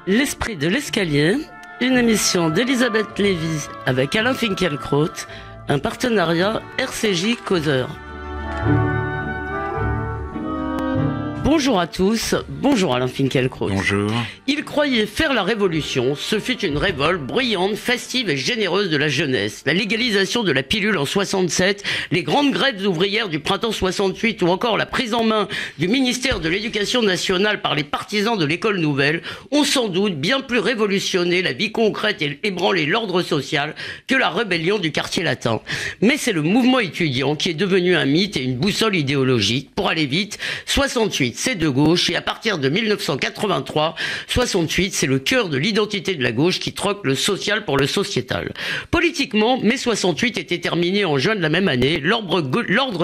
L'esprit de l'escalier, une émission d'Elisabeth Lévy avec Alain Finkielkraut, un partenariat RCJ Causeur. Bonjour à tous, bonjour Alain Finkielkraut. Bonjour. Il croyait faire la révolution, ce fut une révolte bruyante, festive et généreuse de la jeunesse. La légalisation de la pilule en 67, les grandes grèves ouvrières du printemps 68 ou encore la prise en main du ministère de l'Éducation nationale par les partisans de l'école nouvelle ont sans doute bien plus révolutionné la vie concrète et ébranlé l'ordre social que la rébellion du quartier latin. Mais c'est le mouvement étudiant qui est devenu un mythe et une boussole idéologique. Pour aller vite, 68 c'est de gauche et à partir de 1983, 68 c'est le cœur de l'identité de la gauche qui troque le social pour le sociétal. Politiquement, mai 68 était terminé en juin de la même année. L'ordre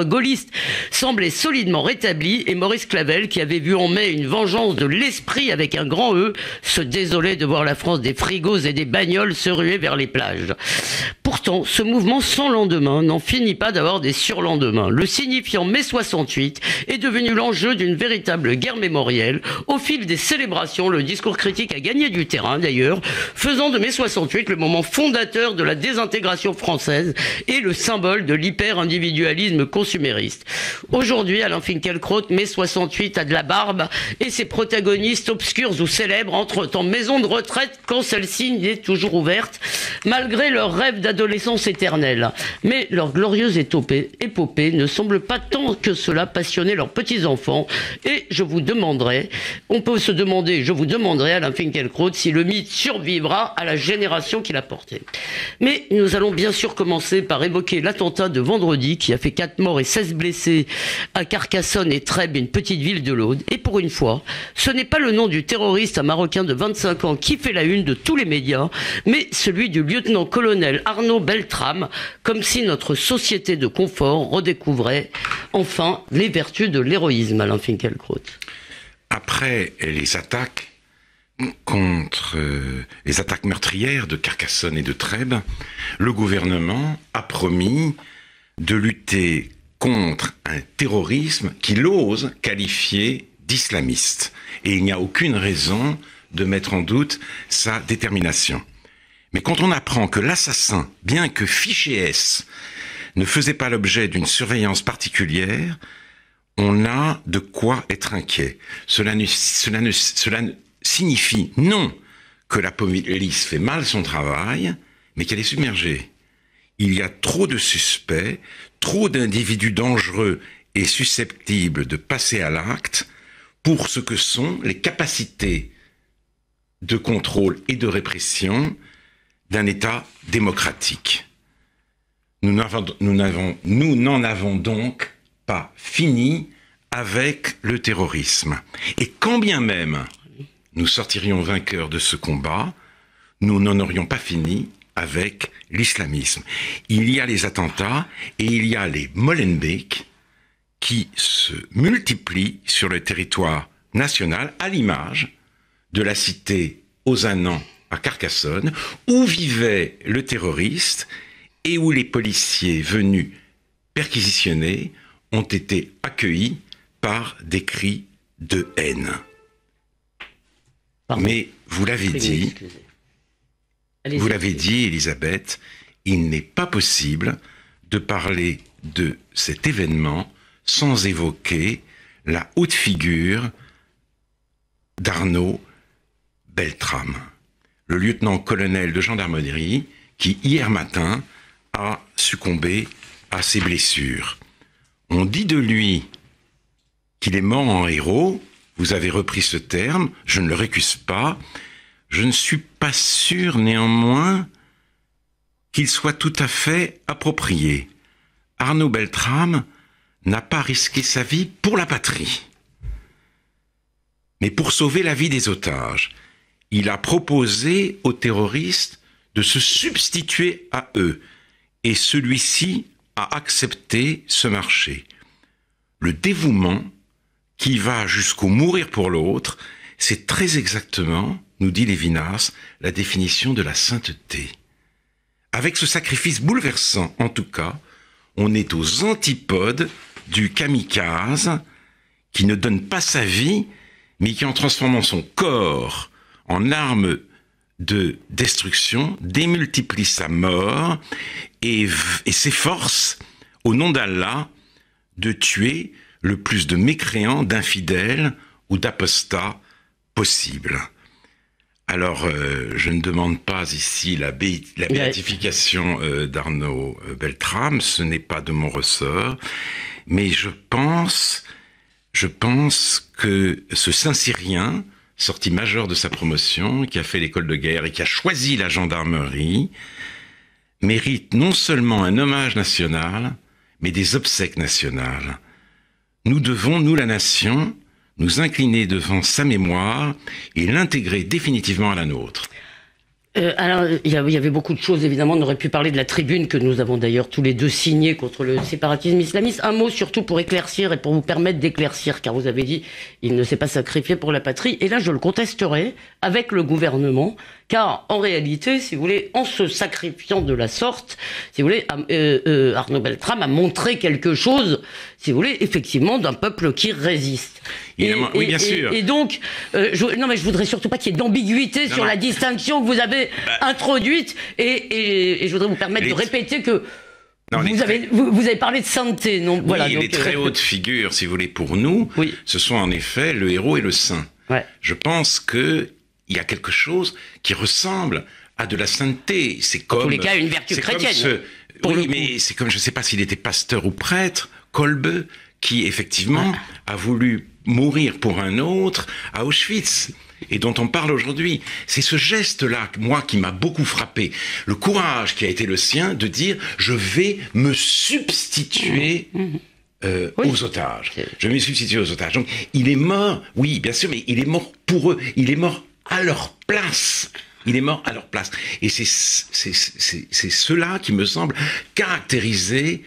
gaulliste semblait solidement rétabli et Maurice Clavel, qui avait vu en mai une vengeance de l'esprit avec un grand E, se désolait de voir la France des frigos et des bagnoles se ruer vers les plages. Pourtant, ce mouvement sans lendemain n'en finit pas d'avoir des surlendemains. Le signifiant mai 68 est devenu l'enjeu d'une véritable guerre mémorielle. Au fil des célébrations, le discours critique a gagné du terrain d'ailleurs, faisant de mai 68 le moment fondateur de la désintégration française et le symbole de l'hyper-individualisme consumériste. Aujourd'hui, Alain Finkielkraut, mai 68 a de la barbe et ses protagonistes obscurs ou célèbres entrent en maison de retraite quand celle-ci n'est toujours ouverte, malgré leur rêve d'adolescence éternelle. Mais leur glorieuse épopée ne semble pas tant que cela passionner leurs petits-enfants. Et je vous demanderai, Alain Finkielkraut, si le mythe survivra à la génération qui l'a porté. Mais nous allons bien sûr commencer par évoquer l'attentat de vendredi qui a fait 4 morts et 16 blessés à Carcassonne et Trèbes, une petite ville de l'Aude. Et pour une fois, ce n'est pas le nom du terroriste marocain de 25 ans qui fait la une de tous les médias, mais celui du lieutenant-colonel Arnaud Beltrame, comme si notre société de confort redécouvrait enfin les vertus de l'héroïsme, Alain Finkielkraut. Après les attaques les attaques meurtrières de Carcassonne et de Trèbes, le gouvernement a promis de lutter contre un terrorisme qu'il ose qualifier d'islamiste. Et il n'y a aucune raison de mettre en doute sa détermination. Mais quand on apprend que l'assassin, bien que fiché S, ne faisait pas l'objet d'une surveillance particulière, on a de quoi être inquiet. Cela signifie non que la police fait mal son travail, mais qu'elle est submergée. Il y a trop de suspects, trop d'individus dangereux et susceptibles de passer à l'acte pour ce que sont les capacités de contrôle et de répression d'un État démocratique. Nous n'en avons donc pas fini avec le terrorisme. Et quand bien même nous sortirions vainqueurs de ce combat, nous n'en aurions pas fini avec l'islamisme. Il y a les attentats et il y a les Molenbeek qui se multiplient sur le territoire national à l'image de la cité Ozanam à Carcassonne où vivait le terroriste et où les policiers venus perquisitionner ont été accueillis par des cris de haine. Pardon. Mais vous l'avez dit, Elisabeth, il n'est pas possible de parler de cet événement sans évoquer la haute figure d'Arnaud Beltrame, le lieutenant-colonel de gendarmerie qui, hier matin, a succombé à ses blessures. On dit de lui qu'il est mort en héros. Vous avez repris ce terme, je ne le récuse pas. Je ne suis pas sûr néanmoins qu'il soit tout à fait approprié. Arnaud Beltrame n'a pas risqué sa vie pour la patrie, mais pour sauver la vie des otages. Il a proposé aux terroristes de se substituer à eux, et celui-ci a accepté ce marché. Le dévouement qui va jusqu'au mourir pour l'autre, c'est très exactement, nous dit Lévinas, la définition de la sainteté. Avec ce sacrifice bouleversant, en tout cas, on est aux antipodes du kamikaze qui ne donne pas sa vie, mais qui, en transformant son corps en arme de destruction, démultiplie sa mort et s'efforce, au nom d'Allah, de tuer le plus de mécréants, d'infidèles ou d'apostats possible. Alors, je ne demande pas ici la béatification d'Arnaud Beltrame, ce n'est pas de mon ressort, mais je pense que ce Saint-Cyrien, sorti major de sa promotion, qui a fait l'école de guerre et qui a choisi la gendarmerie, mérite non seulement un hommage national, mais des obsèques nationales. Nous devons, nous la nation, nous incliner devant sa mémoire et l'intégrer définitivement à la nôtre. Alors, il y avait beaucoup de choses, évidemment. On aurait pu parler de la tribune que nous avons d'ailleurs tous les deux signée contre le séparatisme islamiste. Un mot surtout pour éclaircir et pour vous permettre d'éclaircir, car vous avez dit il ne s'est pas sacrifié pour la patrie. Et là, je le contesterai avec le gouvernement, car en réalité, si vous voulez, en se sacrifiant de la sorte, si vous voulez, Arnaud Beltrame a montré quelque chose, si vous voulez, effectivement, d'un peuple qui résiste. Oui, bien sûr. Et donc, non, mais je voudrais surtout pas qu'il y ait d'ambiguïté sur la distinction que vous avez introduite, et je voudrais vous permettre de répéter que vous avez parlé de sainteté, non? Oui, voilà. Les très hautes figures, si vous voulez, pour nous, ce sont en effet le héros et le saint. Ouais. Je pense que il y a quelque chose qui ressemble à de la sainteté. C'est comme, en tous les cas, une vertu chrétienne. Oui, mais c'est comme, je ne sais pas s'il était pasteur ou prêtre, Kolbe, qui effectivement a voulu mourir pour un autre à Auschwitz, et dont on parle aujourd'hui. C'est ce geste-là, moi, qui m'a beaucoup frappé. Le courage qui a été le sien de dire « je vais me substituer aux otages ». Je vais me substituer aux otages. Donc, il est mort, oui, bien sûr, mais il est mort pour eux. Il est mort à leur place. Il est mort à leur place. Et c'est cela qui me semble caractériser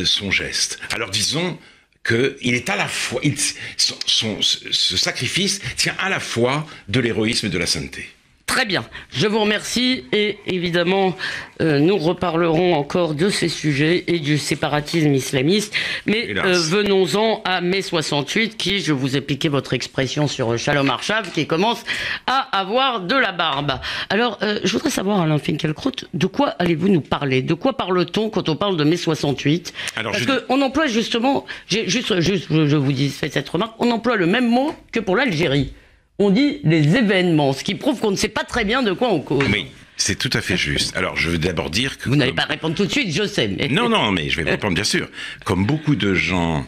son geste. Alors, disons qu'il est à la fois, ce sacrifice tient à la fois de l'héroïsme et de la sainteté. Très bien, je vous remercie et évidemment nous reparlerons encore de ces sujets et du séparatisme islamiste, mais venons-en à mai 68 qui, je vous ai piqué votre expression sur Shalom Arshav, qui commence à avoir de la barbe. Alors je voudrais savoir, Alain Finkielkraut, de quoi allez-vous nous parler? De quoi parle-t-on quand on parle de mai 68? Parce qu'on emploie justement, je vous dis, faites cette remarque, on emploie le même mot que pour l'Algérie. On dit les événements, ce qui prouve qu'on ne sait pas très bien de quoi on cause. Oui, c'est tout à fait juste. Alors, je veux d'abord dire que... Vous n'allez pas répondre tout de suite, je sais. Mais... Non, mais je vais répondre, bien sûr. Comme beaucoup de gens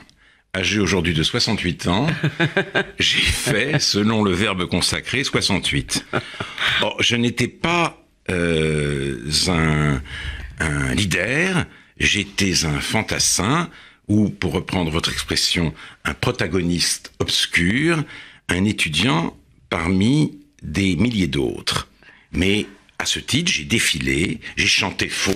âgés aujourd'hui de 68 ans, j'ai fait, selon le verbe consacré, 68. Bon, je n'étais pas un leader, j'étais un fantassin, ou, pour reprendre votre expression, un protagoniste obscur, un étudiant parmi des milliers d'autres. Mais à ce titre, j'ai défilé, j'ai chanté faux,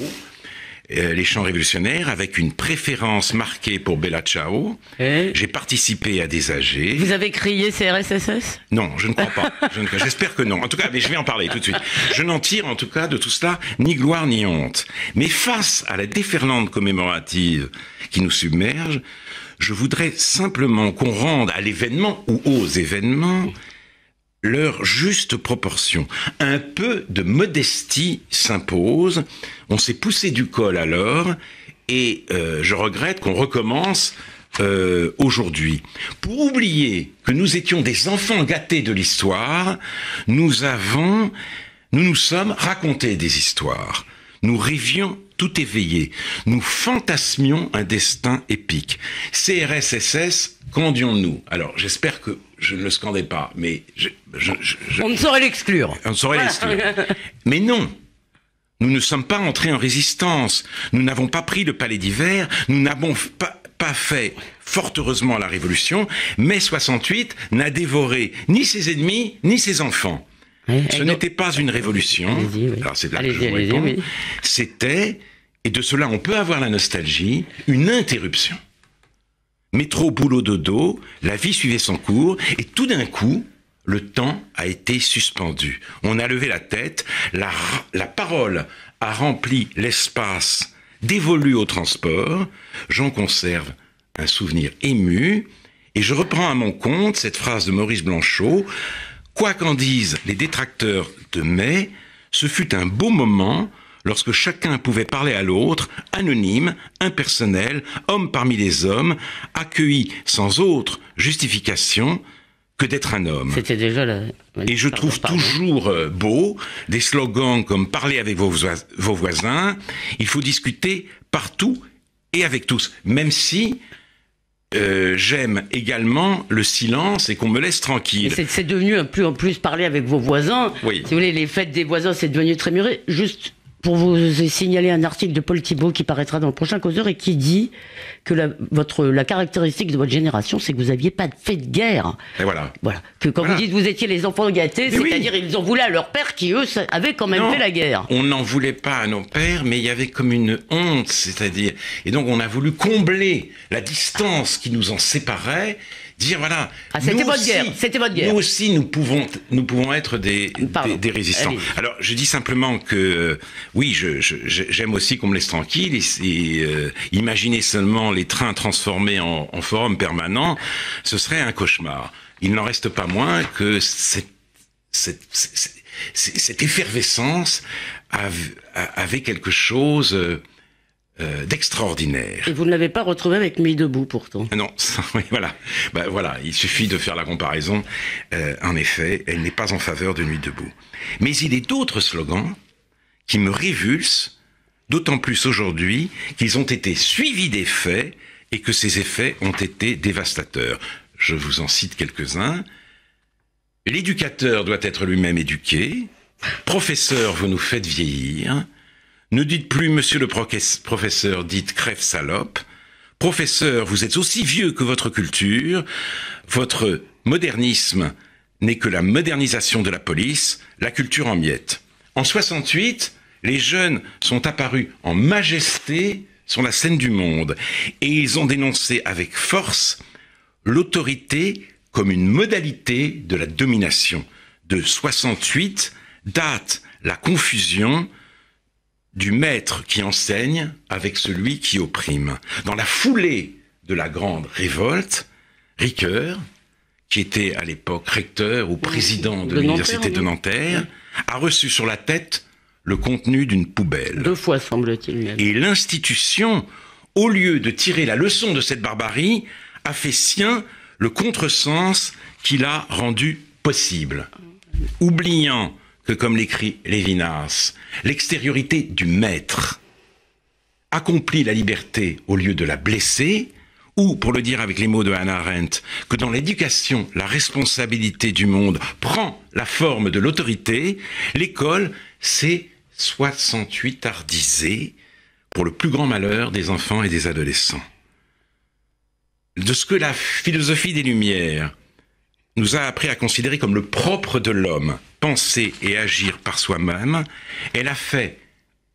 les chants révolutionnaires, avec une préférence marquée pour Bella Ciao. J'ai participé à des AG. Vous avez crié CRSSS? Non, je ne crois pas. J'espère que non. En tout cas, mais je vais en parler tout de suite. Je n'en tire en tout cas de tout cela ni gloire ni honte. Mais face à la déferlante commémorative qui nous submerge, je voudrais simplement qu'on rende à l'événement ou aux événements leur juste proportion. Un peu de modestie s'impose. On s'est poussé du col alors, et je regrette qu'on recommence aujourd'hui. Pour oublier que nous étions des enfants gâtés de l'histoire, nous nous sommes racontés des histoires. Nous rêvions tout éveillés. Nous fantasmions un destin épique. CRSSS, scandions-nous. Alors, j'espère que je ne le scandais pas, mais... On ne saurait l'exclure. On ne saurait l'exclure. Mais non. Nous ne sommes pas entrés en résistance. Nous n'avons pas pris le palais d'hiver. Nous n'avons pas fait, fort heureusement, la révolution. Mai 68 n'a dévoré ni ses ennemis, ni ses enfants. Ce n'était pas une révolution. Alors c'est là que je vous réponds. C'était, et de cela on peut avoir la nostalgie, une interruption. Métro, boulot, dodo, la vie suivait son cours, et tout d'un coup, le temps a été suspendu. On a levé la tête, la parole a rempli l'espace dévolu au transport. J'en conserve un souvenir ému, et je reprends à mon compte cette phrase de Maurice Blanchot: Quoi qu'en disent les détracteurs de mai, ce fut un beau moment lorsque chacun pouvait parler à l'autre, anonyme, impersonnel, homme parmi les hommes, accueilli sans autre justification que d'être un homme. C'était déjà là. Et je trouve toujours beau des slogans comme « Parlez avec vos voisins »,« Il faut discuter partout et avec tous », même si j'aime également le silence et qu'on me laisse tranquille. C'est devenu plus en plus parler avec vos voisins. Oui. Si vous voulez, les fêtes des voisins, c'est devenu très mûré. Juste pour vous signaler un article de Paul Thibault qui paraîtra dans le prochain Causeur et qui dit que la caractéristique de votre génération, c'est que vous n'aviez pas fait de guerre. Et voilà. Voilà. Que quand vous dites vous étiez les enfants gâtés, c'est-à-dire ils en voulaient à leur père qui, eux, avaient quand même fait la guerre. On n'en voulait pas à nos pères, mais il y avait comme une honte, c'est-à-dire... Et donc on a voulu combler la distance qui nous en séparait, dire voilà... C'était votre guerre, c'était votre guerre. Nous aussi, nous pouvons être des résistants. Allez. Alors, je dis simplement que, oui, j'aime aussi qu'on me laisse tranquille, et imaginer seulement les trains transformés en forum permanent, ce serait un cauchemar. Il n'en reste pas moins que cette effervescence avait quelque chose d'extraordinaire. Et vous ne l'avez pas retrouvé avec Nuit debout, pourtant. Non, oui, voilà. Voilà, il suffit de faire la comparaison. En effet, elle n'est pas en faveur de Nuit debout. Mais il est d'autres slogans qui me révulsent, d'autant plus aujourd'hui qu'ils ont été suivis d'effets et que ces effets ont été dévastateurs. Je vous en cite quelques-uns. L'éducateur doit être lui-même éduqué. Professeur, vous nous faites vieillir. Ne dites plus monsieur le professeur, dites crève salope. Professeur, vous êtes aussi vieux que votre culture. Votre modernisme n'est que la modernisation de la police, la culture en miettes. En 68, les jeunes sont apparus en majesté sur la scène du monde et ils ont dénoncé avec force l'autorité comme une modalité de la domination. De 68 date la confusion du maître qui enseigne avec celui qui opprime. Dans la foulée de la grande révolte, Ricoeur, qui était à l'époque recteur ou président de l'université de Nanterre, a reçu sur la tête le contenu d'une poubelle. 2 fois, semble-t-il même. Et l'institution, au lieu de tirer la leçon de cette barbarie, a fait sien le contresens qui l'a rendu possible. Oubliant que, comme l'écrit Lévinas, l'extériorité du maître accomplit la liberté au lieu de la blesser, ou, pour le dire avec les mots de Hannah Arendt, que dans l'éducation, la responsabilité du monde prend la forme de l'autorité, l'école, c'est 68 ardisé pour le plus grand malheur des enfants et des adolescents. De ce que la philosophie des Lumières nous a appris à considérer comme le propre de l'homme, penser et agir par soi-même, elle a fait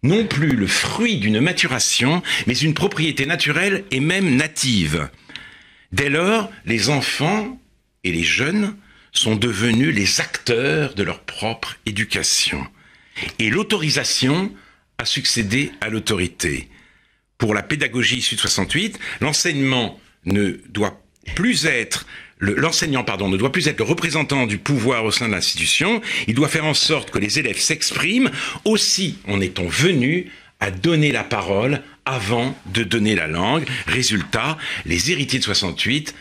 non plus le fruit d'une maturation, mais une propriété naturelle et même native. Dès lors, les enfants et les jeunes sont devenus les acteurs de leur propre éducation. Et l'autorisation a succédé à l'autorité. Pour la pédagogie issue de 68, l'enseignement ne doit plus être l'enseignant ne doit plus être le représentant du pouvoir au sein de l'institution, il doit faire en sorte que les élèves s'expriment. Aussi en est-on venu à donner la parole avant de donner la langue. Résultat, les héritiers de 68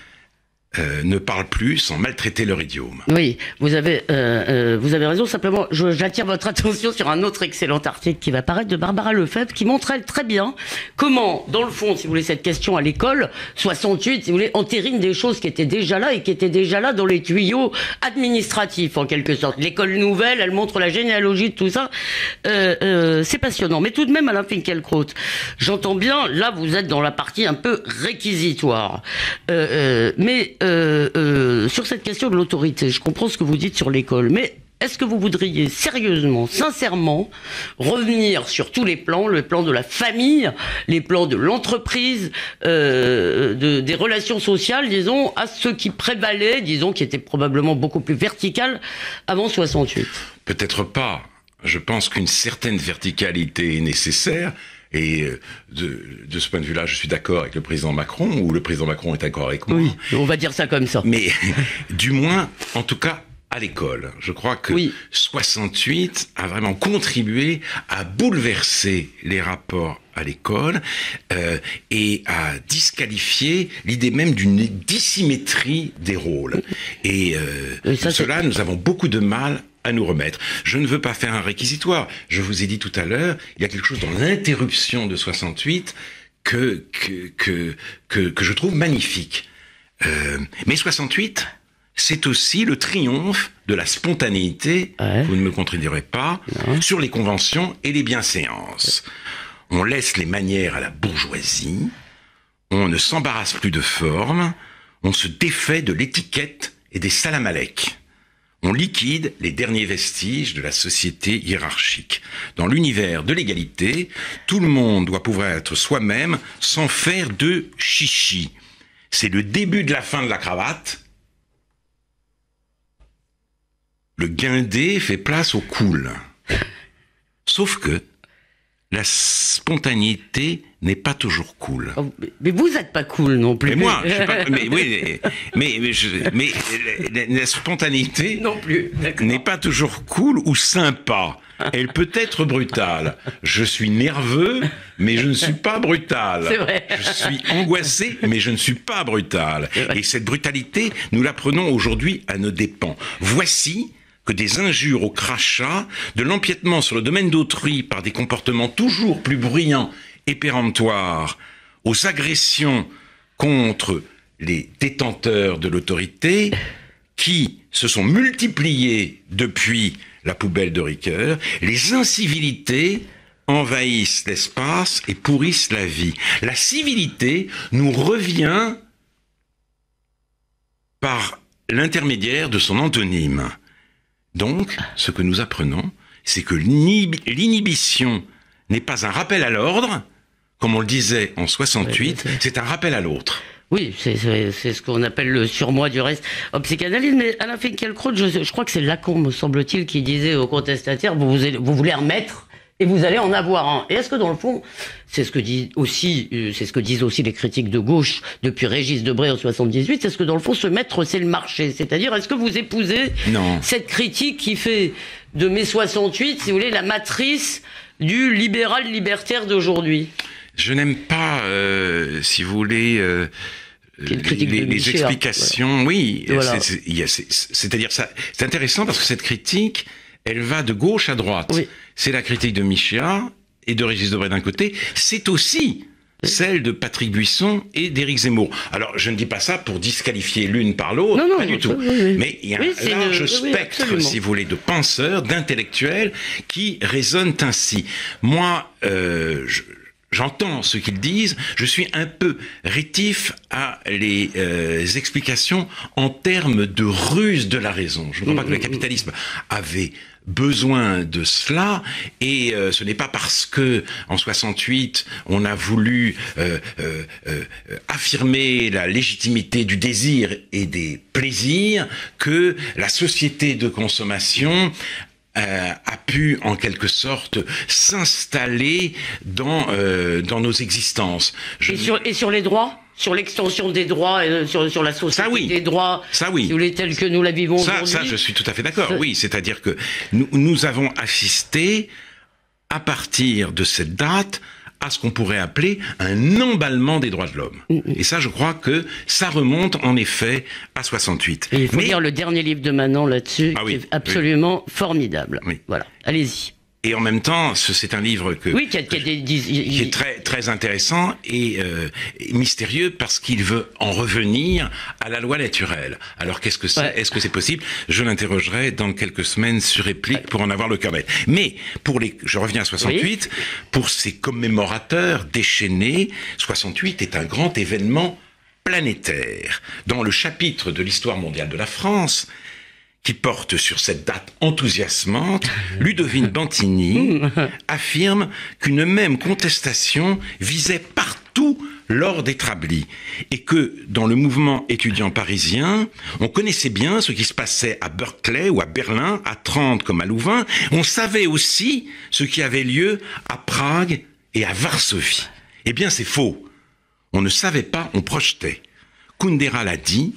ne parlent plus sans maltraiter leur idiome. Oui, vous avez raison. Simplement, j'attire votre attention sur un autre excellent article qui va paraître de Barbara Lefebvre, qui montre elle très bien comment, dans le fond, si vous voulez, cette question à l'école, 68, si vous voulez, entérine des choses qui étaient déjà là et qui étaient déjà là dans les tuyaux administratifs, en quelque sorte. L'école nouvelle, elle montre la généalogie de tout ça. C'est passionnant. Mais tout de même, Alain Finkielkraut, j'entends bien, là, vous êtes dans la partie un peu réquisitoire. Mais sur cette question de l'autorité, je comprends ce que vous dites sur l'école, mais est-ce que vous voudriez sérieusement, sincèrement, revenir sur tous les plans, le plan de la famille, les plans de l'entreprise, des relations sociales, disons, à ce qui prévalait, disons, qui était probablement beaucoup plus vertical avant 68? Peut-être pas. Je pense qu'une certaine verticalité est nécessaire. Et de ce point de vue-là, je suis d'accord avec le président Macron, ou le président Macron est d'accord avec moi. Oui, on va dire ça comme ça. Mais du moins, en tout cas, à l'école. Je crois que Oui. 68 a vraiment contribué à bouleverser les rapports à l'école et à disqualifier l'idée même d'une dissymétrie des rôles. Et ça, de cela, nous avons beaucoup de mal à nous remettre. Je ne veux pas faire un réquisitoire. Je vous ai dit tout à l'heure, il y a quelque chose dans l'interruption de 68 que je trouve magnifique. Mais 68, c'est aussi le triomphe de la spontanéité, vous ne me contredirez pas, sur les conventions et les bienséances. On laisse les manières à la bourgeoisie, on ne s'embarrasse plus de forme, on se défait de l'étiquette et des salamalecs. On liquide les derniers vestiges de la société hiérarchique. Dans l'univers de l'égalité, tout le monde doit pouvoir être soi-même sans faire de chichi. C'est le début de la fin de la cravate. Le guindé fait place au cool. Sauf que la spontanéité n'est pas toujours cool. Oh, mais vous n'êtes pas cool non plus. Mais moi, je suis pas. Mais oui, mais la spontanéité non plus. n'est pas toujours cool ou sympa. Elle peut être brutale. Je suis nerveux, mais je ne suis pas brutal. C'est vrai. Je suis angoissé, mais je ne suis pas brutal. Et cette brutalité, nous l'apprenons aujourd'hui à nos dépens. Voici que des injures au crachat, de l'empiètement sur le domaine d'autrui par des comportements toujours plus bruyants et péremptoires, aux agressions contre les détenteurs de l'autorité, qui se sont multipliées depuis la poubelle de Ricoeur, les incivilités envahissent l'espace et pourrissent la vie. La civilité nous revient par l'intermédiaire de son antonyme. Donc, ce que nous apprenons, c'est que l'inhibition n'est pas un rappel à l'ordre, comme on le disait en 68, c'est un rappel à l'autre. Oui, c'est ce qu'on appelle le surmoi du reste en psychanalyse. Mais Alain Finkielkraut, je crois que c'est Lacan, me semble-t-il, qui disait aux contestataires, vous voulez en mettre et vous allez en avoir un. Et est-ce que dans le fond, c'est ce que disent aussi les critiques de gauche depuis Régis Debray en 78, est-ce que dans le fond, ce maître, c'est le marché? C'est-à-dire, est-ce que vous épousez cette critique qui fait de mai 68, si vous voulez, la matrice du libéral libertaire d'aujourd'hui? Je n'aime pas, si vous voulez, les explications. Voilà. Oui, voilà. C'est-à-dire ça. C'est intéressant parce que cette critique, elle va de gauche à droite. Oui. C'est la critique de Michéa et de Régis Debray d'un côté. C'est aussi celle de Patrick Buisson et d'Éric Zemmour. Alors, je ne dis pas ça pour disqualifier l'une par l'autre, pas du tout. Oui. Mais il y a un large spectre, si vous voulez, de penseurs, d'intellectuels qui raisonnent ainsi. Moi, j'entends ce qu'ils disent, je suis un peu rétif à les explications en termes de ruse de la raison. Je ne crois pas que le capitalisme avait besoin de cela, et ce n'est pas parce que en 68 on a voulu affirmer la légitimité du désir et des plaisirs que la société de consommation a pu en quelque sorte s'installer dans nos existences. Et sur les droits, sur l'extension des droits, sur la société des droits, si vous voulez, tels que nous la vivons aujourd'hui. Ça, je suis tout à fait d'accord. Oui, c'est-à-dire que nous avons assisté à partir de cette date à ce qu'on pourrait appeler un emballement des droits de l'homme. Et ça, je crois que ça remonte en effet à 68. Et il faut lire le dernier livre de Manon là-dessus, qui est absolument formidable. Oui. Voilà, allez-y. Et en même temps, c'est un livre qui est très très intéressant et mystérieux parce qu'il veut en revenir à la loi naturelle. Alors qu'est-ce que c'est? Est-ce que c'est possible? Je l'interrogerai dans quelques semaines sur réplique pour en avoir le cœur net. Mais je reviens à 68, pour ces commémorateurs déchaînés, 68 est un grand événement planétaire. Dans le chapitre de l'histoire mondiale de la France, qui porte sur cette date enthousiasmante, Ludovine Bantini affirme qu'une même contestation visait partout l'ordre établi et que dans le mouvement étudiant parisien, on connaissait bien ce qui se passait à Berkeley ou à Berlin, à Trente comme à Louvain. On savait aussi ce qui avait lieu à Prague et à Varsovie. Eh bien, c'est faux. On ne savait pas, on projetait. Kundera l'a dit,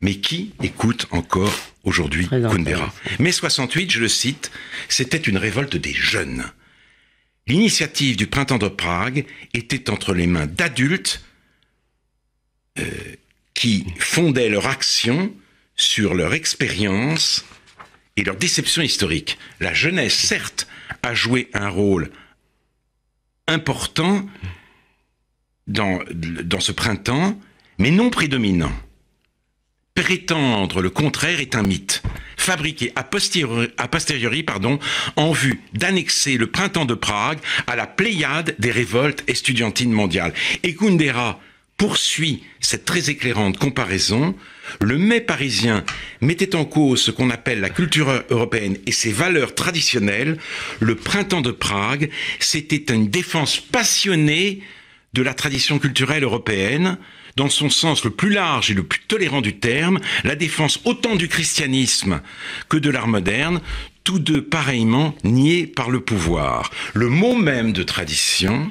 Mais qui écoute encore aujourd'hui Kundera? Mai 68, je le cite, c'était une révolte des jeunes. L'initiative du printemps de Prague était entre les mains d'adultes qui fondaient leur action sur leur expérience et leur déception historique. La jeunesse, certes, a joué un rôle important dans ce printemps, mais non prédominant. Prétendre le contraire est un mythe, fabriqué a posteriori, en vue d'annexer le printemps de Prague à la pléiade des révoltes estudiantines mondiales. Et Kundera poursuit cette très éclairante comparaison. Le Mai parisien mettait en cause ce qu'on appelle la culture européenne et ses valeurs traditionnelles. Le printemps de Prague, c'était une défense passionnée de la tradition culturelle européenne, dans son sens le plus large et le plus tolérant du terme, la défense autant du christianisme que de l'art moderne, tous deux pareillement niés par le pouvoir. Le mot même de tradition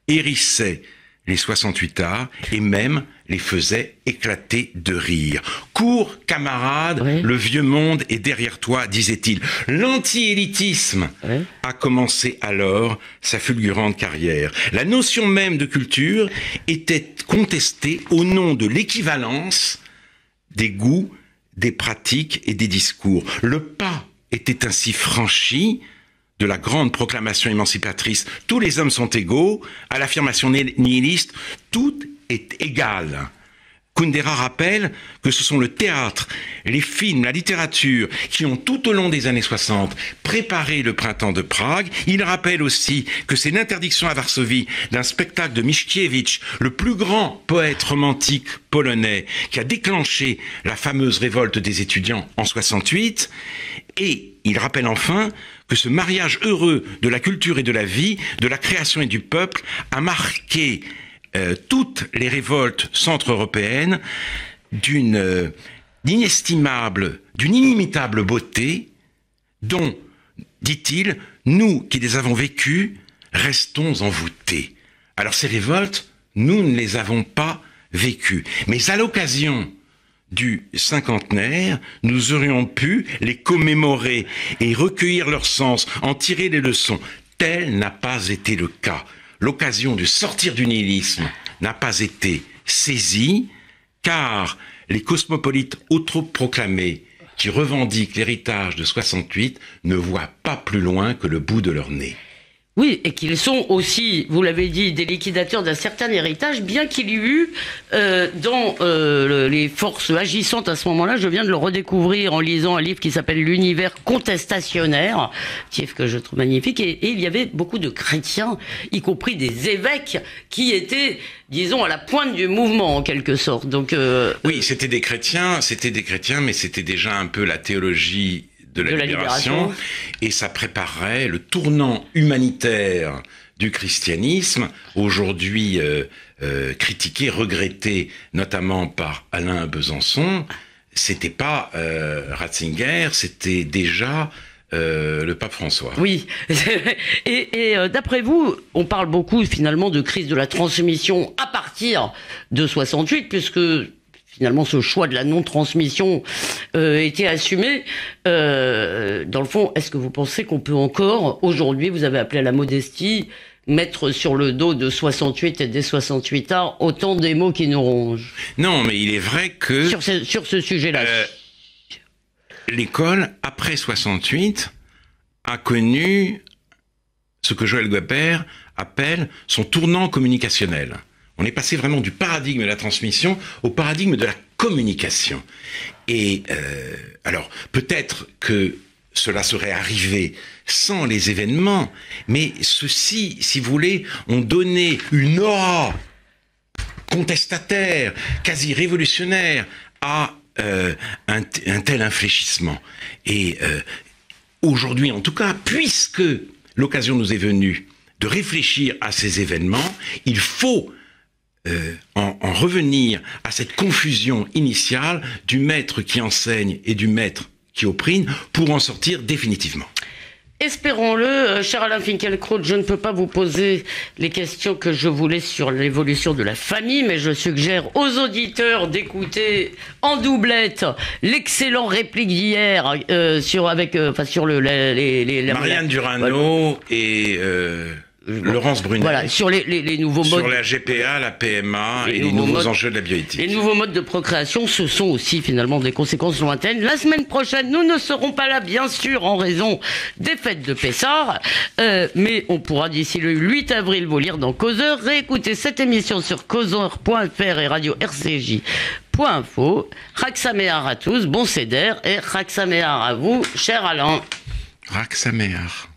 hérissait les 68 arts et même les faisait éclater de rire. Cours, camarade, oui. Le vieux monde est derrière toi, disait-il. L'anti-élitisme a commencé alors sa fulgurante carrière. La notion même de culture était contestée au nom de l'équivalence des goûts, des pratiques et des discours. Le pas était ainsi franchi de la grande proclamation émancipatrice « Tous les hommes sont égaux » à l'affirmation nihiliste « Tout est égal ». Kundera rappelle que ce sont le théâtre, les films, la littérature qui ont tout au long des années 60 préparé le printemps de Prague. Il rappelle aussi que c'est l'interdiction à Varsovie d'un spectacle de Mickiewicz, le plus grand poète romantique polonais, qui a déclenché la fameuse révolte des étudiants en 68. Et il rappelle enfin que ce mariage heureux de la culture et de la vie, de la création et du peuple, a marqué toutes les révoltes centre-européennes d'une inimitable beauté dont, dit-il, nous qui les avons vécues, restons envoûtés. Alors ces révoltes, nous ne les avons pas vécues. Mais à l'occasion du cinquantenaire, nous aurions pu les commémorer et recueillir leur sens, en tirer les leçons. Tel n'a pas été le cas. L'occasion de sortir du nihilisme n'a pas été saisie, car les cosmopolites autoproclamés qui revendiquent l'héritage de 68 ne voient pas plus loin que le bout de leur nez. Oui, et qu'ils sont aussi, vous l'avez dit, des liquidateurs d'un certain héritage, bien qu'il y eut dans les forces agissantes à ce moment-là, je viens de le redécouvrir en lisant un livre qui s'appelle L'univers contestationnaire, livre que je trouve magnifique, et il y avait beaucoup de chrétiens, y compris des évêques, qui étaient, disons, à la pointe du mouvement, en quelque sorte. Donc, oui, c'était des chrétiens, mais c'était déjà un peu la théologie de la libération, et ça préparerait le tournant humanitaire du christianisme, aujourd'hui critiqué, regretté, notamment par Alain Besançon. C'était pas Ratzinger, c'était déjà le pape François. Oui, et d'après vous, on parle beaucoup finalement de crise de la transmission à partir de 68, puisque finalement, ce choix de la non-transmission était assumé. Dans le fond, est-ce que vous pensez qu'on peut encore, aujourd'hui, vous avez appelé à la modestie, mettre sur le dos de 68 et des 68 arts autant des mots qui nous rongent? Non, mais il est vrai que sur ce sujet-là, l'école, après 68, a connu ce que Joël Goebbels appelle son tournant communicationnel. On est passé vraiment du paradigme de la transmission au paradigme de la communication. Et alors, peut-être que cela serait arrivé sans les événements, mais ceux-ci, si vous voulez, ont donné une aura contestataire, quasi révolutionnaire à un tel infléchissement. Et aujourd'hui, en tout cas, puisque l'occasion nous est venue de réfléchir à ces événements, il faut en revenir à cette confusion initiale du maître qui enseigne et du maître qui opprime pour en sortir définitivement. Espérons-le, cher Alain Finkielkraut, je ne peux pas vous poser les questions que je voulais sur l'évolution de la famille, mais je suggère aux auditeurs d'écouter en doublette l'excellent réplique d'hier sur Marianne Durano et Laurence Brunet. Voilà, sur les nouveaux modes. Sur la GPA, la PMA et les nouveaux enjeux de la bioéthique. Les nouveaux modes de procréation, ce sont aussi finalement des conséquences lointaines. La semaine prochaine, nous ne serons pas là, bien sûr, en raison des fêtes de Pessard. Mais on pourra d'ici le 8 avril vous lire dans Causeur. Réécouter cette émission sur causeur.fr et radio RCJ.info. Raksaméar à tous, bon céder et Raksaméar à vous, cher Alain. Raksaméar.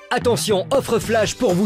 Attention, offre flash pour vous